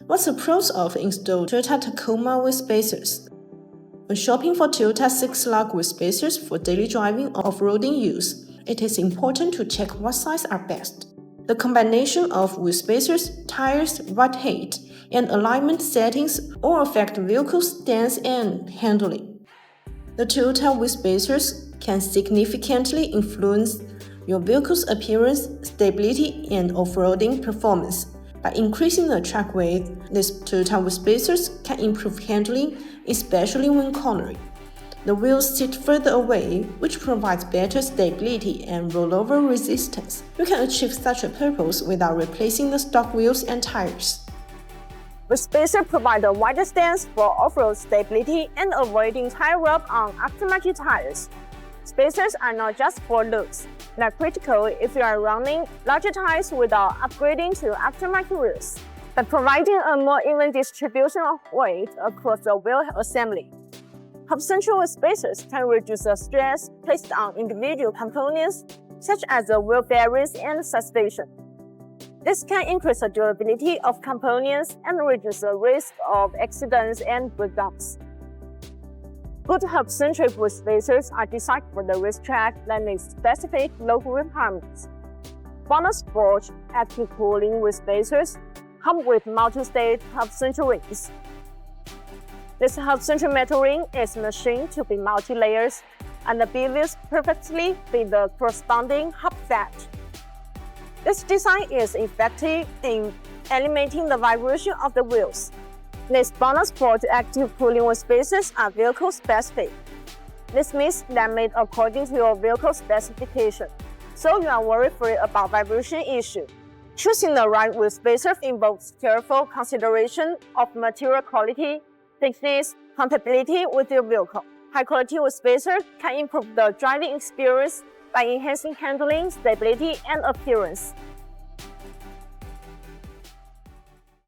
What's the pros of installed Toyota Tacoma wheel spacers? When shopping for Toyota 6-lug wheel spacers for daily driving or off-roading use, it is important to check what size are best. The combination of wheel spacers, tires, ride height, and alignment settings all affect the vehicle's stance and handling. The Toyota wheel spacers can significantly influence your vehicle's appearance, stability, and off-roading performance. By increasing the track width, these Toyota wheel spacers can improve handling, especially when cornering. The wheels sit further away, which provides better stability and rollover resistance. You can achieve such a purpose without replacing the stock wheels and tires. The spacer provides a wider stance for off-road stability and avoiding tire rub on aftermarket tires. Spacers are not just for looks. They're critical if you are running larger tires without upgrading to aftermarket wheels, by providing a more even distribution of weight across the wheel assembly. Hub-central spacers can reduce the stress placed on individual components, such as the wheel bearings and suspension. This can increase the durability of components and reduce the risk of accidents and breakdowns. Good hub-centric wheel spacers are designed for the racetrack that meets specific local requirements. BONOSS forged active cooling wheel spacers come with multi-stage hub-central rings. This hub-central metal ring is machined to be multi-layers, and the beavers perfectly fit the corresponding hub fat. This design is effective in eliminating the vibration of the wheels. These BONOSS forged active cooling wheel spacers are vehicle specific. This means they're made according to your vehicle specification, so you are worry-free about vibration issue. Choosing the right wheel spacer involves careful consideration of material quality, thickness, compatibility with your vehicle. High-quality wheel spacer can improve the driving experience by enhancing handling, stability, and appearance.